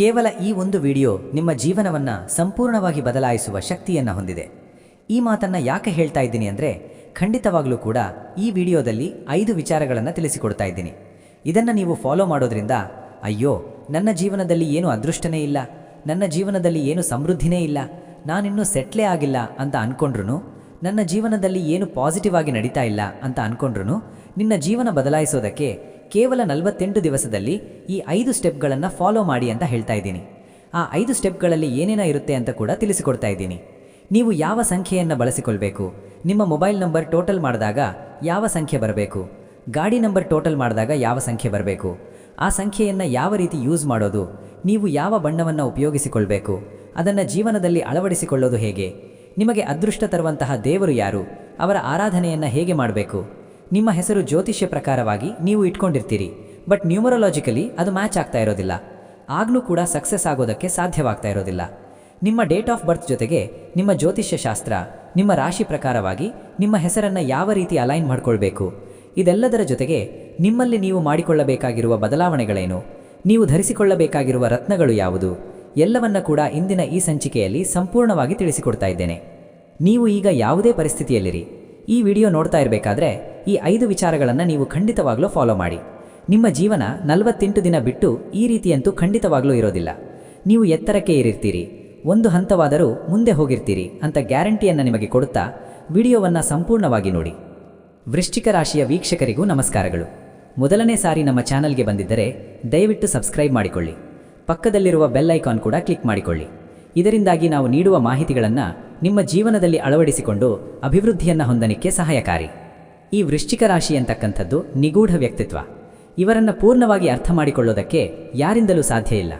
ಕೇವಲ ಈ ಒಂದು ವಿಡಿಯೋ ನಿಮ್ಮ ಜೀವನವನ್ನು ಸಂಪೂರ್ಣವಾಗಿ ಬದಲಾಯಿಸುವ ಶಕ್ತಿಯನ್ನು ಹೊಂದಿದೆ. ಈ ಮಾತನ್ನು ಯಾಕೆ ಹೇಳ್ತಾ ಇದ್ದೀನಿ ಅಂದರೆ, ಖಂಡಿತವಾಗ್ಲೂ ಕೂಡ ಈ ವಿಡಿಯೋದಲ್ಲಿ 5 ವಿಚಾರಗಳನ್ನು ತಿಳಿಸಿಕೊಡ್ತಾ ಇದ್ದೀನಿ. ಇದನ್ನು ನೀವು ಫಾಲೋ ಮಾಡೋದ್ರಿಂದ, ಅಯ್ಯೋ ನನ್ನ ಜೀವನದಲ್ಲಿ ಏನು ಅದೃಷ್ಟನೇ ಇಲ್ಲ, ನನ್ನ ಜೀವನದಲ್ಲಿ ಏನು ಸಮೃದ್ಧಿನೇ ಇಲ್ಲ, ನಾನಿನ್ನೂ ಸೆಟ್ಲೇ ಆಗಿಲ್ಲ ಅಂತ ಅಂದ್ಕೊಂಡ್ರು, ನನ್ನ ಜೀವನದಲ್ಲಿ ಏನು ಪಾಸಿಟಿವ್ ಆಗಿ ನಡೀತಾ ಇಲ್ಲ ಅಂತ ಅಂದ್ಕೊಂಡ್ರು, ನಿನ್ನ ಜೀವನ ಬದಲಾಯಿಸೋದಕ್ಕೆ ಕೇವಲ 48 ದಿವಸದಲ್ಲಿ ಈ 5 ಸ್ಟೆಪ್ಗಳನ್ನು ಫಾಲೋ ಮಾಡಿ ಅಂತ ಹೇಳ್ತಾ ಇದ್ದೀನಿ. ಆ 5 ಸ್ಟೆಪ್ಗಳಲ್ಲಿ ಏನೇನೋ ಇರುತ್ತೆ ಅಂತ ಕೂಡ ತಿಳಿಸಿಕೊಡ್ತಾ ಇದ್ದೀನಿ. ನೀವು ಯಾವ ಸಂಖ್ಯೆಯನ್ನು ಬಳಸಿಕೊಳ್ಬೇಕು, ನಿಮ್ಮ ಮೊಬೈಲ್ ನಂಬರ್ ಟೋಟಲ್ ಮಾಡಿದಾಗ ಯಾವ ಸಂಖ್ಯೆ ಬರಬೇಕು, ಗಾಡಿ ನಂಬರ್ ಟೋಟಲ್ ಮಾಡಿದಾಗ ಯಾವ ಸಂಖ್ಯೆ ಬರಬೇಕು, ಆ ಸಂಖ್ಯೆಯನ್ನು ಯಾವ ರೀತಿ ಯೂಸ್ ಮಾಡೋದು, ನೀವು ಯಾವ ಬಣ್ಣವನ್ನು ಉಪಯೋಗಿಸಿಕೊಳ್ಬೇಕು, ಅದನ್ನು ಜೀವನದಲ್ಲಿ ಅಳವಡಿಸಿಕೊಳ್ಳೋದು ಹೇಗೆ, ನಿಮಗೆ ಅದೃಷ್ಟ ತರುವಂತಹ ದೇವರು ಯಾರು, ಅವರ ಆರಾಧನೆಯನ್ನು ಹೇಗೆ ಮಾಡಬೇಕು, ನಿಮ್ಮ ಹೆಸರು ಜ್ಯೋತಿಷ್ಯ ಪ್ರಕಾರವಾಗಿ ನೀವು ಇಟ್ಕೊಂಡಿರ್ತೀರಿ, ಬಟ್ ನ್ಯೂಮರಾಲಜಿಕಲಿ ಅದು ಮ್ಯಾಚ್ ಆಗ್ತಾ ಇರೋದಿಲ್ಲ, ಆಗಲೂ ಕೂಡ ಸಕ್ಸಸ್ ಆಗೋದಕ್ಕೆ ಸಾಧ್ಯವಾಗ್ತಾ ಇರೋದಿಲ್ಲ. ನಿಮ್ಮ ಡೇಟ್ ಆಫ್ ಬರ್ತ್ ಜೊತೆಗೆ ನಿಮ್ಮ ಜ್ಯೋತಿಷ್ಯ ಶಾಸ್ತ್ರ, ನಿಮ್ಮ ರಾಶಿ ಪ್ರಕಾರವಾಗಿ ನಿಮ್ಮ ಹೆಸರನ್ನು ಯಾವ ರೀತಿ ಅಲೈನ್ ಮಾಡ್ಕೊಳ್ಬೇಕು, ಇದೆಲ್ಲದರ ಜೊತೆಗೆ ನಿಮ್ಮಲ್ಲಿ ನೀವು ಮಾಡಿಕೊಳ್ಳಬೇಕಾಗಿರುವ ಬದಲಾವಣೆಗಳೇನು, ನೀವು ಧರಿಸಿಕೊಳ್ಳಬೇಕಾಗಿರುವ ರತ್ನಗಳು ಯಾವುದು, ಎಲ್ಲವನ್ನ ಕೂಡ ಇಂದಿನ ಈ ಸಂಚಿಕೆಯಲ್ಲಿ ಸಂಪೂರ್ಣವಾಗಿ ತಿಳಿಸಿಕೊಡ್ತಾ ಇದ್ದೇನೆ. ನೀವು ಈಗ ಯಾವುದೇ ಪರಿಸ್ಥಿತಿಯಲ್ಲಿರಿ, ಈ ವಿಡಿಯೋ ನೋಡ್ತಾ ಇರಬೇಕಾದ್ರೆ ಈ 5 ವಿಚಾರಗಳನ್ನು ನೀವು ಖಂಡಿತವಾಗ್ಲೂ ಫಾಲೋ ಮಾಡಿ. ನಿಮ್ಮ ಜೀವನ 48 ದಿನ ಬಿಟ್ಟು ಈ ರೀತಿಯಂತೂ ಖಂಡಿತವಾಗ್ಲೂ ಇರೋದಿಲ್ಲ. ನೀವು ಎತ್ತರಕ್ಕೆ ಏರಿರ್ತೀರಿ, ಒಂದು ಹಂತವಾದರೂ ಮುಂದೆ ಹೋಗಿರ್ತೀರಿ ಅಂತ ಗ್ಯಾರಂಟಿಯನ್ನು ನಿಮಗೆ ಕೊಡುತ್ತಾ ವಿಡಿಯೋವನ್ನು ಸಂಪೂರ್ಣವಾಗಿ ನೋಡಿ. ವೃಶ್ಚಿಕ ರಾಶಿಯ ವೀಕ್ಷಕರಿಗೂ ನಮಸ್ಕಾರಗಳು. ಮೊದಲನೇ ಸಾರಿ ನಮ್ಮ ಚಾನಲ್ಗೆ ಬಂದಿದ್ದರೆ ದಯವಿಟ್ಟು ಸಬ್ಸ್ಕ್ರೈಬ್ ಮಾಡಿಕೊಳ್ಳಿ, ಪಕ್ಕದಲ್ಲಿರುವ ಬೆಲ್ ಐಕಾನ್ ಕೂಡ ಕ್ಲಿಕ್ ಮಾಡಿಕೊಳ್ಳಿ. ಇದರಿಂದಾಗಿ ನಾವು ನೀಡುವ ಮಾಹಿತಿಗಳನ್ನು ನಿಮ್ಮ ಜೀವನದಲ್ಲಿ ಅಳವಡಿಸಿಕೊಂಡು ಅಭಿವೃದ್ಧಿಯನ್ನು ಹೊಂದಲಿಕ್ಕೆ ಸಹಾಯಕಾರಿ. ಈ ವೃಶ್ಚಿಕ ರಾಶಿ ಅಂತಕ್ಕಂಥದ್ದು ನಿಗೂಢ ವ್ಯಕ್ತಿತ್ವ. ಇವರನ್ನು ಪೂರ್ಣವಾಗಿ ಅರ್ಥ ಮಾಡಿಕೊಳ್ಳೋದಕ್ಕೆ ಯಾರಿಂದಲೂ ಸಾಧ್ಯ ಇಲ್ಲ.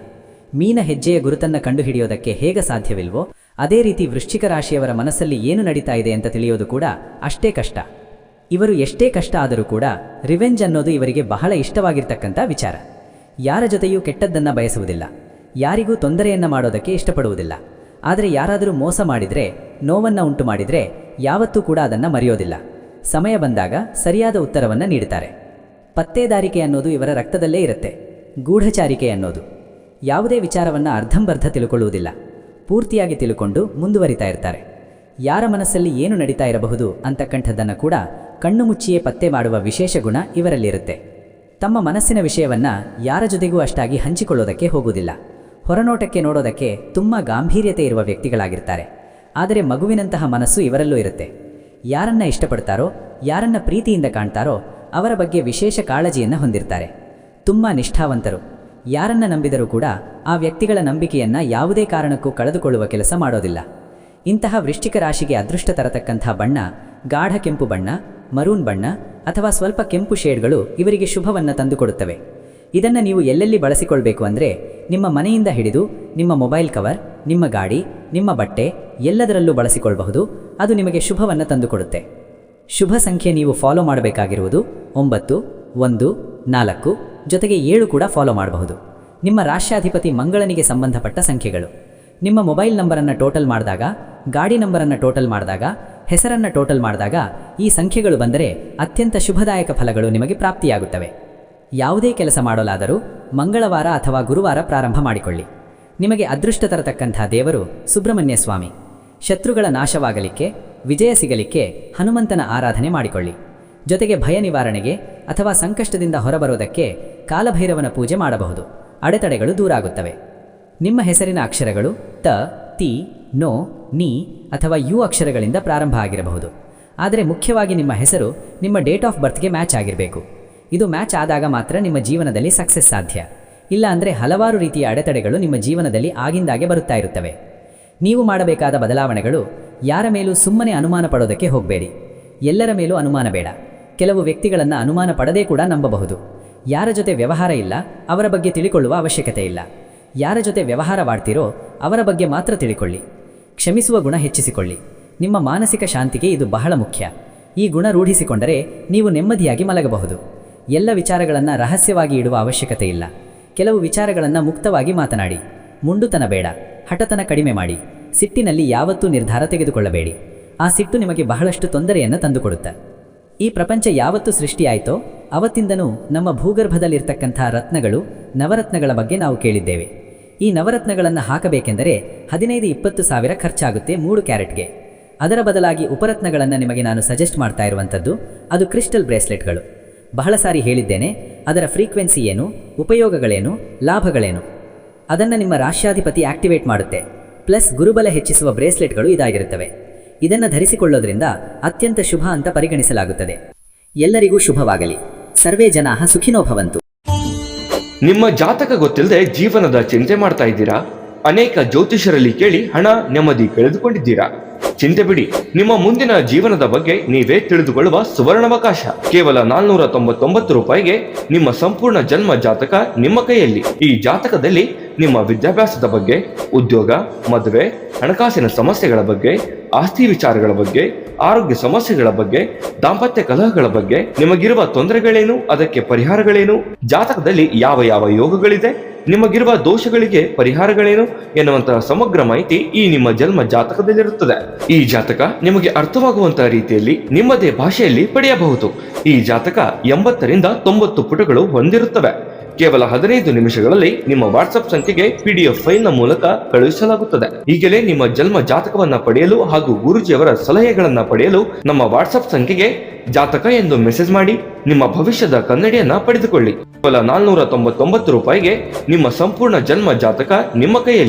ಮೀನ ಹೆಜ್ಜೆಯ ಗುರುತನ್ನು ಕಂಡುಹಿಡಿಯೋದಕ್ಕೆ ಹೇಗೆ ಸಾಧ್ಯವಿಲ್ವೋ ಅದೇ ರೀತಿ ವೃಶ್ಚಿಕ ರಾಶಿಯವರ ಮನಸ್ಸಲ್ಲಿ ಏನು ನಡೀತಾ ಇದೆ ಅಂತ ತಿಳಿಯೋದು ಕೂಡ ಅಷ್ಟೇ ಕಷ್ಟ. ಇವರು ಎಷ್ಟೇ ಕಷ್ಟ ಆದರೂ ಕೂಡ ರಿವೆಂಜ್ ಅನ್ನೋದು ಇವರಿಗೆ ಬಹಳ ಇಷ್ಟವಾಗಿರ್ತಕ್ಕಂಥ ವಿಚಾರ. ಯಾರ ಜೊತೆಯೂ ಕೆಟ್ಟದ್ದನ್ನು ಬಯಸುವುದಿಲ್ಲ, ಯಾರಿಗೂ ತೊಂದರೆಯನ್ನು ಮಾಡೋದಕ್ಕೆ ಇಷ್ಟಪಡುವುದಿಲ್ಲ. ಆದರೆ ಯಾರಾದರೂ ಮೋಸ ಮಾಡಿದರೆ, ನೋವನ್ನು ಉಂಟು ಮಾಡಿದರೆ ಯಾವತ್ತೂ ಕೂಡ ಅದನ್ನು ಮರೆಯೋದಿಲ್ಲ. ಸಮಯ ಬಂದಾಗ ಸರಿಯಾದ ಉತ್ತರವನ್ನು ನೀಡುತ್ತಾರೆ. ಪತ್ತೇದಾರಿಕೆ ಅನ್ನೋದು ಇವರ ರಕ್ತದಲ್ಲೇ ಇರುತ್ತೆ. ಗೂಢಚಾರಿಕೆ ಅನ್ನೋದು ಯಾವುದೇ ವಿಚಾರವನ್ನು ಅರ್ಧಂಬರ್ಧ ತಿಳ್ಕೊಳ್ಳುವುದಿಲ್ಲ, ಪೂರ್ತಿಯಾಗಿ ತಿಳ್ಕೊಂಡು ಮುಂದುವರಿತಾ ಇರ್ತಾರೆ. ಯಾರ ಮನಸ್ಸಲ್ಲಿ ಏನು ನಡೀತಾ ಇರಬಹುದು ಅಂತಕ್ಕಂಥದ್ದನ್ನು ಕೂಡ ಕಣ್ಣು ಮುಚ್ಚಿಯೇ ಪತ್ತೆ ಮಾಡುವ ವಿಶೇಷ ಗುಣ ಇವರಲ್ಲಿರುತ್ತೆ. ತಮ್ಮ ಮನಸ್ಸಿನ ವಿಷಯವನ್ನು ಯಾರ ಜೊತೆಗೂ ಅಷ್ಟಾಗಿ ಹಂಚಿಕೊಳ್ಳೋದಕ್ಕೆ ಹೋಗುವುದಿಲ್ಲ. ಹೊರನೋಟಕ್ಕೆ ನೋಡೋದಕ್ಕೆ ತುಂಬ ಗಾಂಭೀರ್ಯತೆ ಇರುವ ವ್ಯಕ್ತಿಗಳಾಗಿರ್ತಾರೆ. ಆದರೆ ಮಗುವಿನಂತಹ ಮನಸ್ಸು ಇವರಲ್ಲೂ ಇರುತ್ತೆ. ಯಾರನ್ನ ಇಷ್ಟಪಡ್ತಾರೋ, ಯಾರನ್ನ ಪ್ರೀತಿಯಿಂದ ಕಾಣ್ತಾರೋ ಅವರ ಬಗ್ಗೆ ವಿಶೇಷ ಕಾಳಜಿಯನ್ನು ಹೊಂದಿರ್ತಾರೆ. ತುಂಬ ನಿಷ್ಠಾವಂತರು. ಯಾರನ್ನ ನಂಬಿದರೂ ಕೂಡ ಆ ವ್ಯಕ್ತಿಗಳ ನಂಬಿಕೆಯನ್ನು ಯಾವುದೇ ಕಾರಣಕ್ಕೂ ಕಳೆದುಕೊಳ್ಳುವ ಕೆಲಸ ಮಾಡೋದಿಲ್ಲ. ಇಂತಹ ವೃಶ್ಚಿಕ ರಾಶಿಗೆ ಅದೃಷ್ಟ ತರತಕ್ಕಂಥ ಬಣ್ಣ ಗಾಢ ಕೆಂಪು ಬಣ್ಣ, ಮರೂನ್ ಬಣ್ಣ ಅಥವಾ ಸ್ವಲ್ಪ ಕೆಂಪು ಶೇಡ್ಗಳು ಇವರಿಗೆ ಶುಭವನ್ನು ತಂದುಕೊಡುತ್ತವೆ. ಇದನ್ನು ನೀವು ಎಲ್ಲೆಲ್ಲಿ ಬಳಸಿಕೊಳ್ಬೇಕು ಅಂದರೆ, ನಿಮ್ಮ ಮನೆಯಿಂದ ಹಿಡಿದು ನಿಮ್ಮ ಮೊಬೈಲ್ ಕವರ್, ನಿಮ್ಮ ಗಾಡಿ, ನಿಮ್ಮ ಬಟ್ಟೆ ಎಲ್ಲದರಲ್ಲೂ ಬಳಸಿಕೊಳ್ಳಬಹುದು. ಅದು ನಿಮಗೆ ಶುಭವನ್ನು ತಂದುಕೊಡುತ್ತೆ. ಶುಭ ಸಂಖ್ಯೆ ನೀವು ಫಾಲೋ ಮಾಡಬೇಕಾಗಿರುವುದು 9, 1, 4 ಜೊತೆಗೆ 7 ಕೂಡ ಫಾಲೋ ಮಾಡಬಹುದು. ನಿಮ್ಮ ರಾಶ್ಯಾಧಿಪತಿ ಮಂಗಳನಿಗೆ ಸಂಬಂಧಪಟ್ಟ ಸಂಖ್ಯೆಗಳು. ನಿಮ್ಮ ಮೊಬೈಲ್ ನಂಬರನ್ನು ಟೋಟಲ್ ಮಾಡಿದಾಗ, ಗಾಡಿ ನಂಬರನ್ನು ಟೋಟಲ್ ಮಾಡಿದಾಗ, ಹೆಸರನ್ನು ಟೋಟಲ್ ಮಾಡಿದಾಗ ಈ ಸಂಖ್ಯೆಗಳು ಬಂದರೆ ಅತ್ಯಂತ ಶುಭದಾಯಕ ಫಲಗಳು ನಿಮಗೆ ಪ್ರಾಪ್ತಿಯಾಗುತ್ತವೆ. ಯಾವುದೇ ಕೆಲಸ ಮಾಡಲಾದರೂ ಮಂಗಳವಾರ ಅಥವಾ ಗುರುವಾರ ಪ್ರಾರಂಭ ಮಾಡಿಕೊಳ್ಳಿ. ನಿಮಗೆ ಅದೃಷ್ಟ ತರತಕ್ಕಂಥ ದೇವರು ಸುಬ್ರಹ್ಮಣ್ಯ ಸ್ವಾಮಿ. ಶತ್ರುಗಳ ನಾಶವಾಗಲಿಕ್ಕೆ, ವಿಜಯ ಸಿಗಲಿಕ್ಕೆ ಹನುಮಂತನ ಆರಾಧನೆ ಮಾಡಿಕೊಳ್ಳಿ. ಜೊತೆಗೆ ಭಯ ನಿವಾರಣೆಗೆ ಅಥವಾ ಸಂಕಷ್ಟದಿಂದ ಹೊರಬರೋದಕ್ಕೆ ಕಾಲಭೈರವನ ಪೂಜೆ ಮಾಡಬಹುದು. ಅಡೆತಡೆಗಳು ದೂರಾಗುತ್ತವೆ. ನಿಮ್ಮ ಹೆಸರಿನ ಅಕ್ಷರಗಳು ತ, ತಿ, ನೋ, ನೀ ಅಥವಾ ಯು ಅಕ್ಷರಗಳಿಂದ ಪ್ರಾರಂಭ ಆಗಿರಬಹುದು. ಆದರೆ ಮುಖ್ಯವಾಗಿ ನಿಮ್ಮ ಹೆಸರು ನಿಮ್ಮ ಡೇಟ್ ಆಫ್ ಬರ್ತ್ಗೆ ಮ್ಯಾಚ್ ಆಗಿರಬೇಕು. ಇದು ಮ್ಯಾಚ್ ಆದಾಗ ಮಾತ್ರ ನಿಮ್ಮ ಜೀವನದಲ್ಲಿ ಸಕ್ಸಸ್ ಸಾಧ್ಯ. ಇಲ್ಲ ಅಂದರೆ ಹಲವಾರು ರೀತಿಯ ಅಡೆತಡೆಗಳು ನಿಮ್ಮ ಜೀವನದಲ್ಲಿ ಆಗಿಂದಾಗೆ ಬರುತ್ತಾ ಇರುತ್ತವೆ. ನೀವು ಮಾಡಬೇಕಾದ ಬದಲಾವಣೆಗಳು, ಯಾರ ಮೇಲೂ ಸುಮ್ಮನೆ ಅನುಮಾನ ಪಡೋದಕ್ಕೆ ಹೋಗಬೇಡಿ. ಎಲ್ಲರ ಮೇಲೂ ಅನುಮಾನ ಬೇಡ. ಕೆಲವು ವ್ಯಕ್ತಿಗಳನ್ನು ಅನುಮಾನ ಪಡದೇ ಕೂಡ ನಂಬಬಹುದು. ಯಾರ ಜೊತೆ ವ್ಯವಹಾರ ಇಲ್ಲ ಅವರ ಬಗ್ಗೆ ತಿಳಿಕೊಳ್ಳುವ ಅವಶ್ಯಕತೆ ಇಲ್ಲ. ಯಾರ ಜೊತೆ ವ್ಯವಹಾರವಾಡ್ತೀರೋ ಅವರ ಬಗ್ಗೆ ಮಾತ್ರ ತಿಳಿಕೊಳ್ಳಿ. ಕ್ಷಮಿಸುವ ಗುಣ ಹೆಚ್ಚಿಸಿಕೊಳ್ಳಿ. ನಿಮ್ಮ ಮಾನಸಿಕ ಶಾಂತಿಗೆ ಇದು ಬಹಳ ಮುಖ್ಯ. ಈ ಗುಣ ರೂಢಿಸಿಕೊಂಡರೆ ನೀವು ನೆಮ್ಮದಿಯಾಗಿ ಮಲಗಬಹುದು. ಎಲ್ಲ ವಿಚಾರಗಳನ್ನು ರಹಸ್ಯವಾಗಿ ಇಡುವ ಅವಶ್ಯಕತೆ ಇಲ್ಲ. ಕೆಲವು ವಿಚಾರಗಳನ್ನು ಮುಕ್ತವಾಗಿ ಮಾತನಾಡಿ. ಮುಂಡುತನ ಬೇಡ, ಹಠತನ ಕಡಿಮೆ ಮಾಡಿ. ಸಿಟ್ಟಿನಲ್ಲಿ ಯಾವತ್ತೂ ನಿರ್ಧಾರ ತೆಗೆದುಕೊಳ್ಳಬೇಡಿ. ಆ ಸಿಟ್ಟು ನಿಮಗೆ ಬಹಳಷ್ಟು ತೊಂದರೆಯನ್ನು ತಂದುಕೊಡುತ್ತೆ. ಈ ಪ್ರಪಂಚ ಯಾವತ್ತು ಸೃಷ್ಟಿಯಾಯಿತೋ ಅವತ್ತಿಂದನೂ ನಮ್ಮ ಭೂಗರ್ಭದಲ್ಲಿರ್ತಕ್ಕಂಥ ರತ್ನಗಳು, ನವರತ್ನಗಳ ಬಗ್ಗೆ ನಾವು ಕೇಳಿದ್ದೇವೆ. ಈ ನವರತ್ನಗಳನ್ನು ಹಾಕಬೇಕೆಂದರೆ 15-20 ಸಾವಿರ ಖರ್ಚಾಗುತ್ತೆ 3 ಕ್ಯಾರೆಟ್ಗೆ. ಅದರ ಬದಲಾಗಿ ಉಪರತ್ನಗಳನ್ನು ನಿಮಗೆ ನಾನು ಸಜೆಸ್ಟ್ ಮಾಡ್ತಾ ಇರುವಂಥದ್ದು ಅದು ಕ್ರಿಸ್ಟಲ್ ಬ್ರೇಸ್ಲೆಟ್ಗಳು. ಬಹಳ ಸಾರಿ ಹೇಳಿದ್ದೇನೆ, ಅದರ ಫ್ರೀಕ್ವೆನ್ಸಿ ಏನು, ಉಪಯೋಗಗಳೇನು, ಲಾಭಗಳೇನು, ಅದನ್ನು ನಿಮ್ಮ ರಾಶ್ಯಾಧಿಪತಿ ಆಕ್ಟಿವೇಟ್ ಮಾಡುತ್ತೆ. ಪ್ಲಸ್ ಗುರುಬಲ ಹೆಚ್ಚಿಸುವ ಬ್ರೇಸ್ಲೆಟ್ಗಳು ಇದಾಗಿರುತ್ತವೆ. ಇದನ್ನು ಧರಿಸಿಕೊಳ್ಳೋದ್ರಿಂದ ಅತ್ಯಂತ ಶುಭ ಅಂತ ಪರಿಗಣಿಸಲಾಗುತ್ತದೆ. ಎಲ್ಲರಿಗೂ ಶುಭವಾಗಲಿ. ಸರ್ವೇ ಜನಾಃ ಸುಖಿನೋ ಭವಂತು. ನಿಮ್ಮ ಜಾತಕ ಗೊತ್ತಿಲ್ಲದೆ ಜೀವನದ ಚಿಂತೆ ಮಾಡ್ತಾ ಇದ್ದೀರಾ? ಅನೇಕ ಜ್ಯೋತಿಷರಲ್ಲಿ ಕೇಳಿ ಹಣ ನೆಮ್ಮದಿ ಕಳೆದುಕೊಂಡಿದ್ದೀರಾ? ಚಿಂತೆ ಬಿಡಿ, ನಿಮ್ಮ ಮುಂದಿನ ಜೀವನದ ಬಗ್ಗೆ ನೀವೇ ತಿಳಿದುಕೊಳ್ಳುವ ಸುವರ್ಣಾವಕಾಶ. ಕೇವಲ 499 ರೂಪಾಯಿಗೆ ನಿಮ್ಮ ಸಂಪೂರ್ಣ ಜನ್ಮ ಜಾತಕ ನಿಮ್ಮ ಕೈಯಲ್ಲಿ. ಈ ಜಾತಕದಲ್ಲಿ ನಿಮ್ಮ ವಿದ್ಯಾಭ್ಯಾಸದ ಬಗ್ಗೆ, ಉದ್ಯೋಗ, ಮದುವೆ, ಹಣಕಾಸಿನ ಸಮಸ್ಯೆಗಳ ಬಗ್ಗೆ, ಆಸ್ತಿ ವಿಚಾರಗಳ ಬಗ್ಗೆ, ಆರೋಗ್ಯ ಸಮಸ್ಯೆಗಳ ಬಗ್ಗೆ, ದಾಂಪತ್ಯ ಕಲಹಗಳ ಬಗ್ಗೆ, ನಿಮಗಿರುವ ತೊಂದರೆಗಳೇನು, ಅದಕ್ಕೆ ಪರಿಹಾರಗಳೇನು, ಜಾತಕದಲ್ಲಿ ಯಾವ ಯಾವ ಯೋಗಗಳಿದೆ, ನಿಮಗಿರುವ ದೋಷಗಳಿಗೆ ಪರಿಹಾರಗಳೇನು ಎನ್ನುವಂತಹ ಸಮಗ್ರ ಮಾಹಿತಿ ಈ ನಿಮ್ಮ ಜನ್ಮ ಜಾತಕದಲ್ಲಿರುತ್ತದೆ. ಈ ಜಾತಕ ನಿಮಗೆ ಅರ್ಥವಾಗುವಂತಹ ರೀತಿಯಲ್ಲಿ ನಿಮ್ಮದೇ ಭಾಷೆಯಲ್ಲಿ ಪಡೆಯಬಹುದು. ಈ ಜಾತಕ 80ರಿಂದ 90 ಪುಟಗಳು ಹೊಂದಿರುತ್ತವೆ. ಕೇವಲ 15 ನಿಮಿಷಗಳಲ್ಲಿ ನಿಮ್ಮ ವಾಟ್ಸ್ಆಪ್ ಸಂಖ್ಯೆಗೆ PDF ಫೈಲ್ನ ಮೂಲಕ ಕಳುಹಿಸಲಾಗುತ್ತದೆ. ಈಗಲೇ ನಿಮ್ಮ ಜನ್ಮ ಜಾತಕವನ್ನ ಪಡೆಯಲು ಹಾಗೂ ಗುರುಜಿಯವರ ಸಲಹೆಗಳನ್ನ ಪಡೆಯಲು ನಮ್ಮ ವಾಟ್ಸ್ಆಪ್ ಸಂಖ್ಯೆಗೆ ಜಾತಕ ಎಂದು ಮೆಸೇಜ್ ಮಾಡಿ ನಿಮ್ಮ ಭವಿಷ್ಯದ ಕನ್ನಡಿಯನ್ನ ಪಡೆದುಕೊಳ್ಳಿ. ಕೇವಲ 499 ರೂಪಾಯಿಗೆ ನಿಮ್ಮ ಸಂಪೂರ್ಣ ಜನ್ಮ ಜಾತಕ ನಿಮ್ಮ ಕೈಯಲ್ಲಿ.